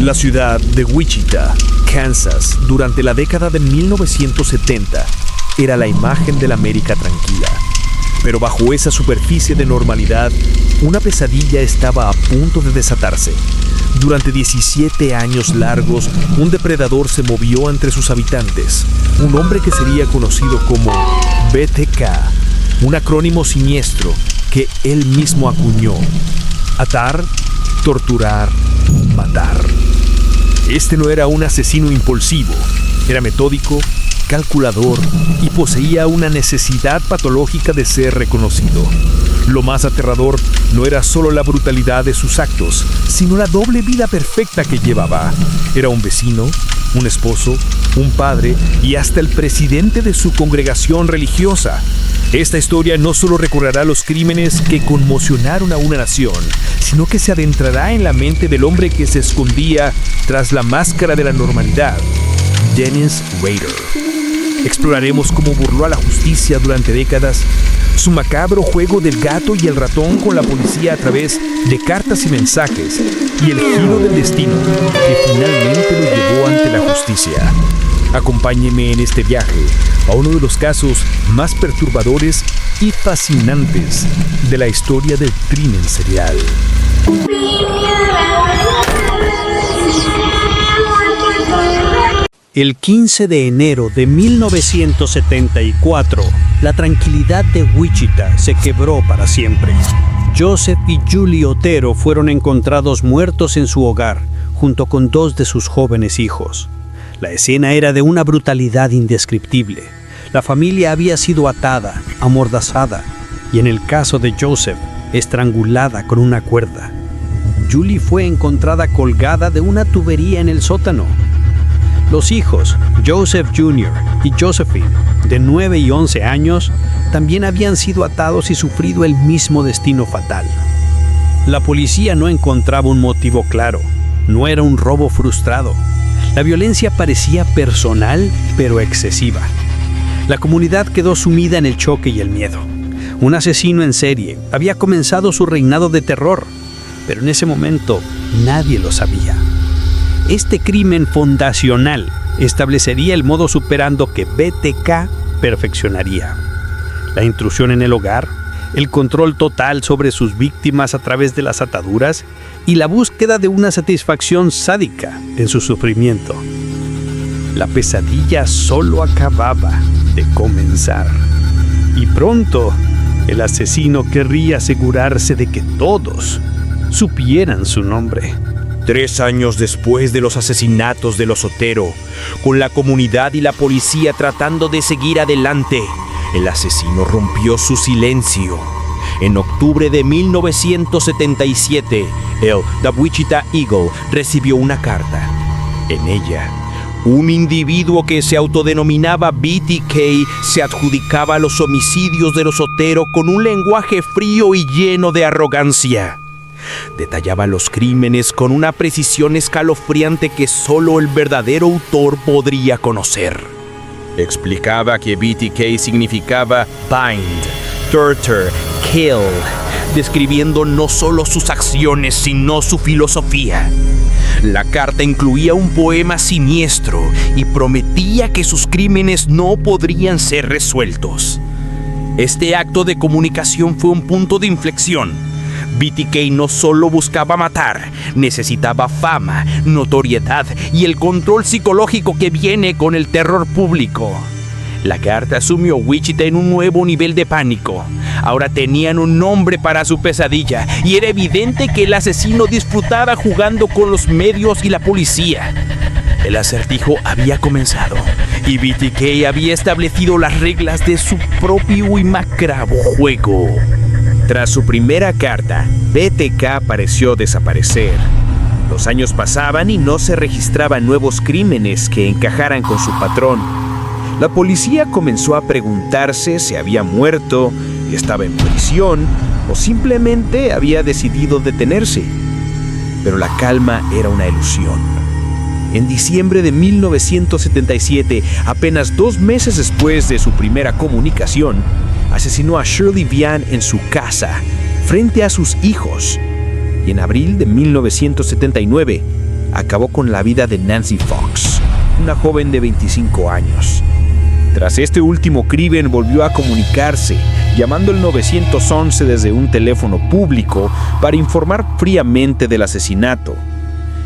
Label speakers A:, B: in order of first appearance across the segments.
A: La ciudad de Wichita, Kansas, durante la década de 1970, era la imagen de la América tranquila. Pero bajo esa superficie de normalidad, una pesadilla estaba a punto de desatarse. Durante 17 años largos, un depredador se movió entre sus habitantes, un hombre que sería conocido como BTK, un acrónimo siniestro que él mismo acuñó: atar, torturar, matar. Este no era un asesino impulsivo, era metódico, calculador y poseía una necesidad patológica de ser reconocido. Lo más aterrador no era solo la brutalidad de sus actos, sino la doble vida perfecta que llevaba. Era un vecino, un esposo, un padre y hasta el presidente de su congregación religiosa. Esta historia no solo recorrerá los crímenes que conmocionaron a una nación, sino que se adentrará en la mente del hombre que se escondía tras la máscara de la normalidad, Dennis Rader. Exploraremos cómo burló a la justicia durante décadas, su macabro juego del gato y el ratón con la policía a través de cartas y mensajes, y el giro del destino que finalmente lo llevó ante la justicia. Acompáñeme en este viaje a uno de los casos más perturbadores y fascinantes de la historia del crimen serial.
B: El 15 de enero de 1974, la tranquilidad de Wichita se quebró para siempre. Joseph y Julie Otero fueron encontrados muertos en su hogar, junto con 2 de sus jóvenes hijos. La escena era de una brutalidad indescriptible. La familia había sido atada, amordazada, y en el caso de Joseph, estrangulada con una cuerda. Julie fue encontrada colgada de una tubería en el sótano. Los hijos, Joseph Jr. y Josephine, de 9 y 11 años, también habían sido atados y sufrido el mismo destino fatal. La policía no encontraba un motivo claro. No era un robo frustrado. La violencia parecía personal, pero excesiva. La comunidad quedó sumida en el choque y el miedo. Un asesino en serie había comenzado su reinado de terror, pero en ese momento nadie lo sabía. Este crimen fundacional establecería el modus operandi que BTK perfeccionaría. La intrusión en el hogar, el control total sobre sus víctimas a través de las ataduras y la búsqueda de una satisfacción sádica en su sufrimiento. La pesadilla solo acababa de comenzar. Y pronto, el asesino querría asegurarse de que todos supieran su nombre.
A: 3 años después de los asesinatos de los Otero, con la comunidad y la policía tratando de seguir adelante, el asesino rompió su silencio. En octubre de 1977, The Wichita Eagle recibió una carta. En ella, un individuo que se autodenominaba BTK se adjudicaba los homicidios de los Otero con un lenguaje frío y lleno de arrogancia. Detallaba los crímenes con una precisión escalofriante que solo el verdadero autor podría conocer. Explicaba que BTK significaba bind, torture, kill, describiendo no solo sus acciones, sino su filosofía. La carta incluía un poema siniestro y prometía que sus crímenes no podrían ser resueltos. Este acto de comunicación fue un punto de inflexión. BTK no solo buscaba matar, necesitaba fama, notoriedad y el control psicológico que viene con el terror público. La carta sumió a Wichita en un nuevo nivel de pánico. Ahora tenían un nombre para su pesadilla y era evidente que el asesino disfrutaba jugando con los medios y la policía. El acertijo había comenzado y BTK había establecido las reglas de su propio y macabro juego. Tras su primera carta, BTK pareció desaparecer. Los años pasaban y no se registraban nuevos crímenes que encajaran con su patrón. La policía comenzó a preguntarse si había muerto, estaba en prisión o simplemente había decidido detenerse. Pero la calma era una ilusión. En diciembre de 1977, apenas 2 meses después de su primera comunicación, asesinó a Shirley Vian en su casa, frente a sus hijos. Y en abril de 1979, acabó con la vida de Nancy Fox, una joven de 25 años. Tras este último crimen volvió a comunicarse, llamando el 911 desde un teléfono público para informar fríamente del asesinato.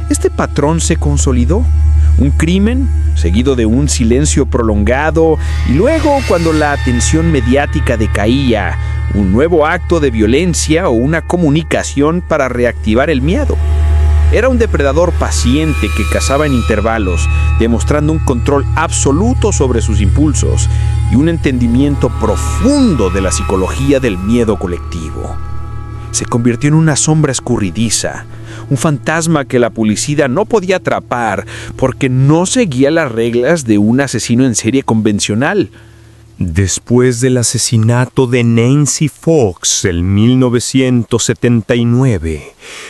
A: Este patrón se consolidó. Un crimen, seguido de un silencio prolongado, y luego, cuando la atención mediática decaía, un nuevo acto de violencia o una comunicación para reactivar el miedo. Era un depredador paciente que cazaba en intervalos, demostrando un control absoluto sobre sus impulsos y un entendimiento profundo de la psicología del miedo colectivo. Se convirtió en una sombra escurridiza, un fantasma que la policía no podía atrapar porque no seguía las reglas de un asesino en serie convencional. Después del asesinato de Nancy Fox en 1979,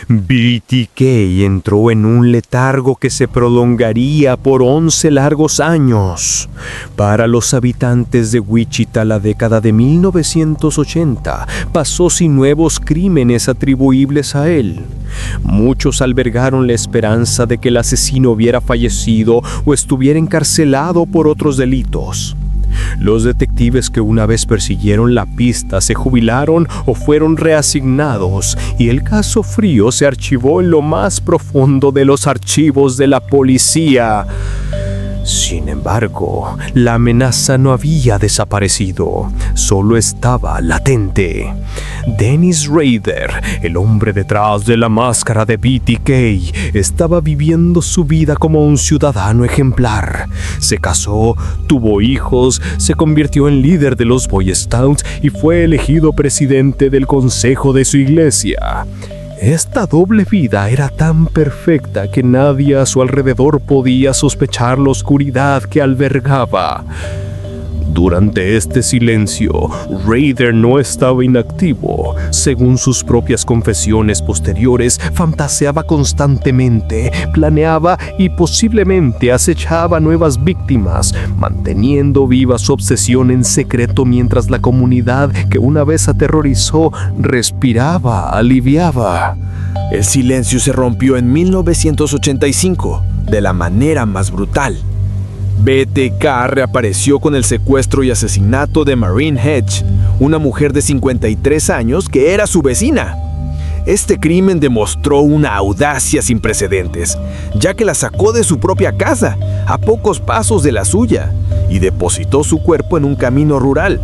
A: BTK entró en un letargo que se prolongaría por 11 largos años. Para los habitantes de Wichita, la década de 1980 pasó sin nuevos crímenes atribuibles a él. Muchos albergaron la esperanza de que el asesino hubiera fallecido o estuviera encarcelado por otros delitos. Los detectives que una vez persiguieron la pista se jubilaron o fueron reasignados y el caso frío se archivó en lo más profundo de los archivos de la policía. Sin embargo, la amenaza no había desaparecido, solo estaba latente. Dennis Rader, el hombre detrás de la máscara de BTK, estaba viviendo su vida como un ciudadano ejemplar. Se casó, tuvo hijos, se convirtió en líder de los Boy Scouts y fue elegido presidente del consejo de su iglesia. Esta doble vida era tan perfecta que nadie a su alrededor podía sospechar la oscuridad que albergaba. Durante este silencio, Rader no estaba inactivo. Según sus propias confesiones posteriores, fantaseaba constantemente, planeaba y posiblemente acechaba nuevas víctimas, manteniendo viva su obsesión en secreto mientras la comunidad que una vez aterrorizó respiraba, aliviaba.
C: El silencio se rompió en 1985, de la manera más brutal. BTK reapareció con el secuestro y asesinato de Maureen Hedge, una mujer de 53 años que era su vecina. Este crimen demostró una audacia sin precedentes, ya que la sacó de su propia casa, a pocos pasos de la suya, y depositó su cuerpo en un camino rural.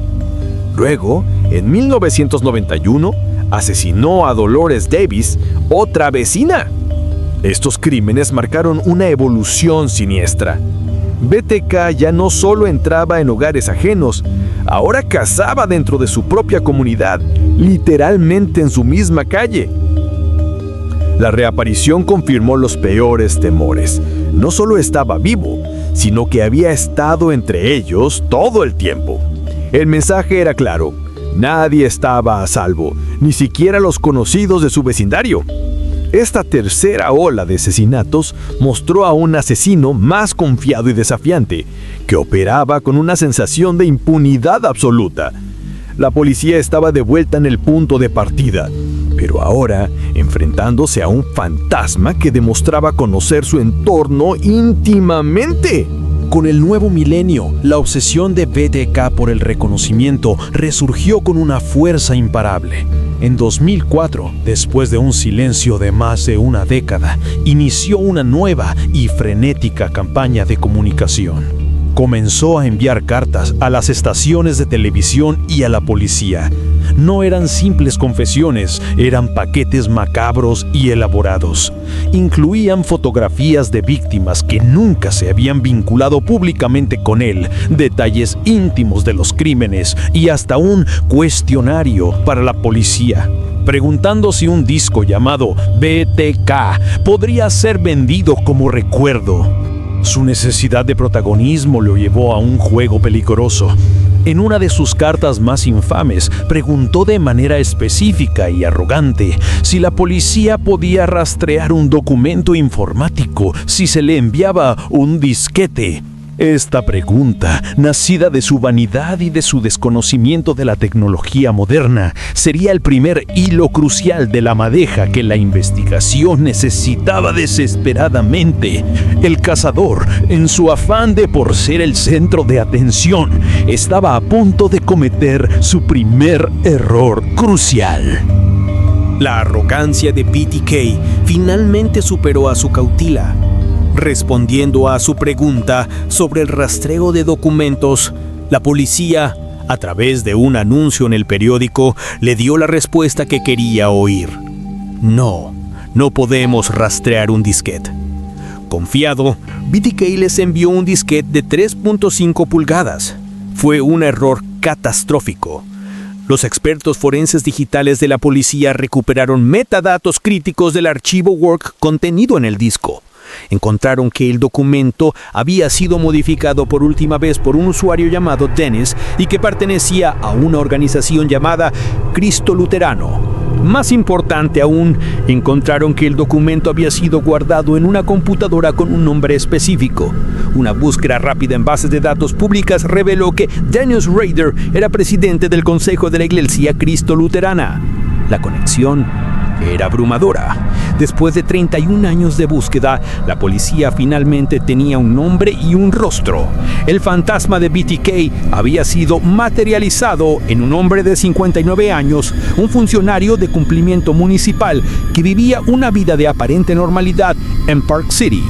C: Luego, en 1991, asesinó a Dolores Davis, otra vecina. Estos crímenes marcaron una evolución siniestra. BTK ya no solo entraba en hogares ajenos, ahora cazaba dentro de su propia comunidad, literalmente en su misma calle. La reaparición confirmó los peores temores. No solo estaba vivo, sino que había estado entre ellos todo el tiempo. El mensaje era claro: nadie estaba a salvo, ni siquiera los conocidos de su vecindario. Esta tercera ola de asesinatos mostró a un asesino más confiado y desafiante, que operaba con una sensación de impunidad absoluta. La policía estaba de vuelta en el punto de partida, pero ahora enfrentándose a un fantasma que demostraba conocer su entorno íntimamente.
B: Con el nuevo milenio, la obsesión de BTK por el reconocimiento resurgió con una fuerza imparable. En 2004, después de un silencio de más de una década, inició una nueva y frenética campaña de comunicación. Comenzó a enviar cartas a las estaciones de televisión y a la policía. No eran simples confesiones, eran paquetes macabros y elaborados. Incluían fotografías de víctimas que nunca se habían vinculado públicamente con él, detalles íntimos de los crímenes y hasta un cuestionario para la policía, preguntando si un disco llamado BTK podría ser vendido como recuerdo. Su necesidad de protagonismo lo llevó a un juego peligroso. En una de sus cartas más infames, preguntó de manera específica y arrogante si la policía podía rastrear un documento informático si se le enviaba un disquete.
D: Esta pregunta, nacida de su vanidad y de su desconocimiento de la tecnología moderna, sería el primer hilo crucial de la madeja que la investigación necesitaba desesperadamente. El cazador, en su afán de por ser el centro de atención, estaba a punto de cometer su primer error crucial.
B: La arrogancia de BTK finalmente superó a su cautela. Respondiendo a su pregunta sobre el rastreo de documentos, la policía, a través de un anuncio en el periódico, le dio la respuesta que quería oír. No podemos rastrear un disquete. Confiado, BTK les envió un disquete de 3.5 pulgadas. Fue un error catastrófico. Los expertos forenses digitales de la policía recuperaron metadatos críticos del archivo Word contenido en el disco. Encontraron que el documento había sido modificado por última vez por un usuario llamado Dennis y que pertenecía a una organización llamada Cristo Luterano. Más importante aún, encontraron que el documento había sido guardado en una computadora con un nombre específico. Una búsqueda rápida en bases de datos públicas reveló que Dennis Rader era presidente del Consejo de la Iglesia Cristo Luterana. La conexión era abrumadora. Después de 31 años de búsqueda, la policía finalmente tenía un nombre y un rostro. El fantasma de BTK había sido materializado en un hombre de 59 años, un funcionario de cumplimiento municipal que vivía una vida de aparente normalidad en Park City.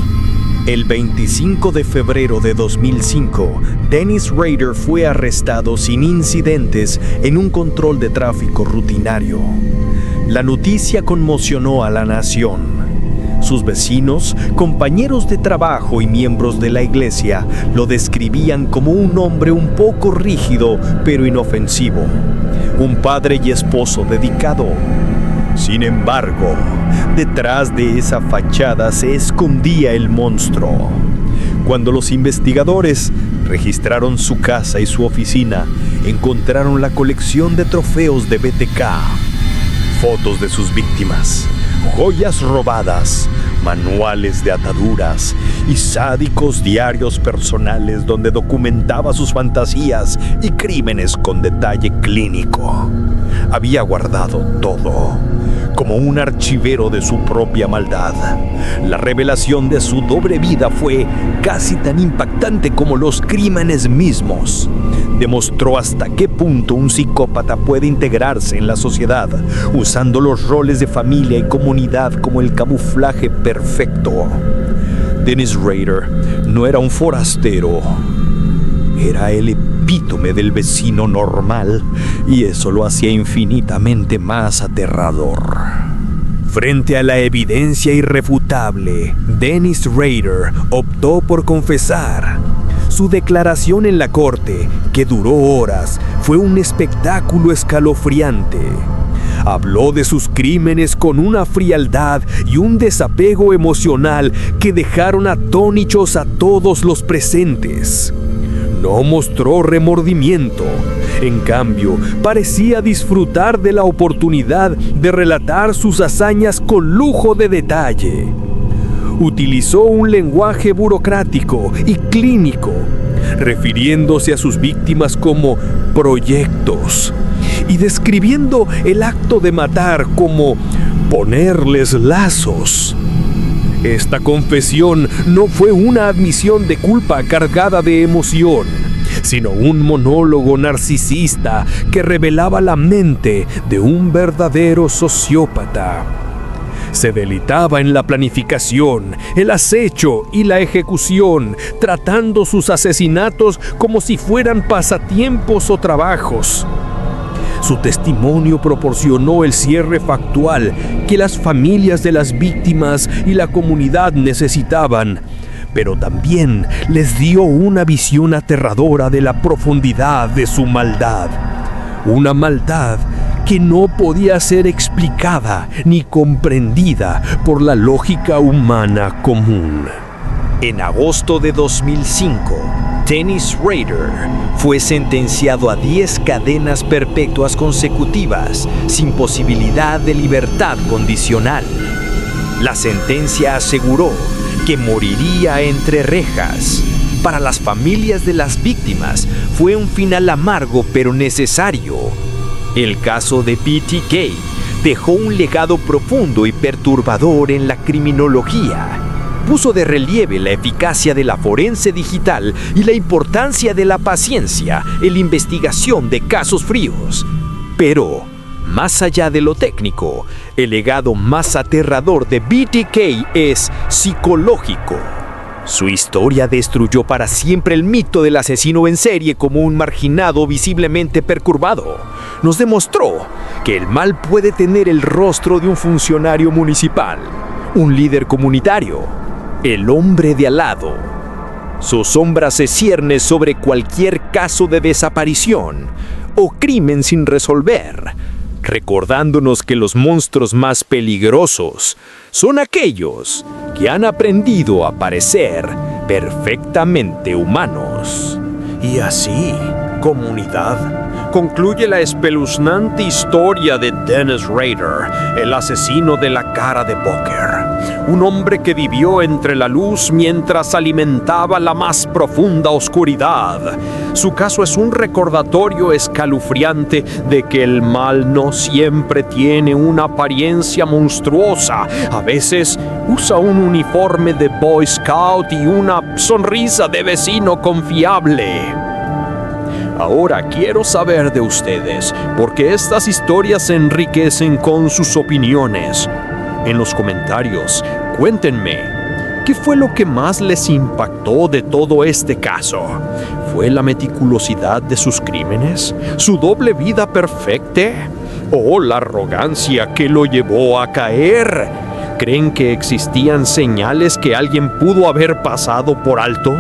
A: El 25 de febrero de 2005, Dennis Rader fue arrestado sin incidentes en un control de tráfico rutinario. La noticia conmocionó a la nación. Sus vecinos, compañeros de trabajo y miembros de la iglesia lo describían como un hombre un poco rígido pero inofensivo, un padre y esposo dedicado. Sin embargo, detrás de esa fachada se escondía el monstruo. Cuando los investigadores registraron su casa y su oficina, encontraron la colección de trofeos de BTK, fotos de sus víctimas, joyas robadas, manuales de ataduras y sádicos diarios personales donde documentaba sus fantasías y crímenes con detalle clínico. Había guardado todo, como un archivero de su propia maldad. La revelación de su doble vida fue casi tan impactante como los crímenes mismos. Demostró hasta qué punto un psicópata puede integrarse en la sociedad, usando los roles de familia y comunidad como el camuflaje perfecto. Dennis Rader no era un forastero, era el epítome del vecino normal, y eso lo hacía infinitamente más aterrador. Frente a la evidencia irrefutable, Dennis Rader optó por confesar. Su declaración en la corte, que duró horas, fue un espectáculo escalofriante. Habló de sus crímenes con una frialdad y un desapego emocional que dejaron atónitos a todos los presentes. No mostró remordimiento. En cambio, parecía disfrutar de la oportunidad de relatar sus hazañas con lujo de detalle. Utilizó un lenguaje burocrático y clínico, refiriéndose a sus víctimas como proyectos y describiendo el acto de matar como ponerles lazos. Esta confesión no fue una admisión de culpa cargada de emoción, sino un monólogo narcisista que revelaba la mente de un verdadero sociópata. Se deleitaba en la planificación, el acecho y la ejecución, tratando sus asesinatos como si fueran pasatiempos o trabajos. Su testimonio proporcionó el cierre factual que las familias de las víctimas y la comunidad necesitaban, pero también les dio una visión aterradora de la profundidad de su maldad. Una maldad que no podía ser explicada ni comprendida por la lógica humana común. En agosto de 2005, Dennis Rader fue sentenciado a 10 cadenas perpetuas consecutivas sin posibilidad de libertad condicional. La sentencia aseguró que moriría entre rejas, Para las familias de las víctimas fue un final amargo pero necesario. El caso de BTK dejó un legado profundo y perturbador en la criminología. Puso de relieve la eficacia de la forense digital y la importancia de la paciencia en la investigación de casos fríos. Pero, más allá de lo técnico, el legado más aterrador de BTK es psicológico. Su historia destruyó para siempre el mito del asesino en serie como un marginado visiblemente perturbado. Nos demostró que el mal puede tener el rostro de un funcionario municipal, un líder comunitario, el hombre de al lado. Su sombra se cierne sobre cualquier caso de desaparición o crimen sin resolver, recordándonos que los monstruos más peligrosos son aquellos que han aprendido a parecer perfectamente humanos.
B: Y así, comunidad, concluye la espeluznante historia de Dennis Rader, el asesino de la cara de póker. Un hombre que vivió entre la luz mientras alimentaba la más profunda oscuridad. Su caso es un recordatorio escalofriante de que el mal no siempre tiene una apariencia monstruosa. A veces usa un uniforme de Boy Scout y una sonrisa de vecino confiable. Ahora quiero saber de ustedes, porque estas historias se enriquecen con sus opiniones. En los comentarios, cuéntenme, ¿qué fue lo que más les impactó de todo este caso? ¿Fue la meticulosidad de sus crímenes? ¿Su doble vida perfecta? ¿O la arrogancia que lo llevó a caer? ¿Creen que existían señales que alguien pudo haber pasado por alto?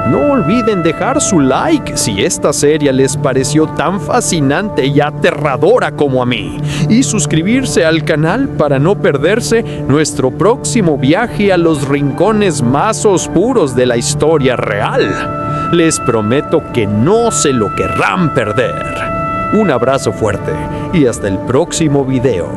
B: No olviden dejar su like si esta serie les pareció tan fascinante y aterradora como a mí, y suscribirse al canal para no perderse nuestro próximo viaje a los rincones más oscuros de la historia real. Les prometo que no se lo querrán perder. Un abrazo fuerte y hasta el próximo video.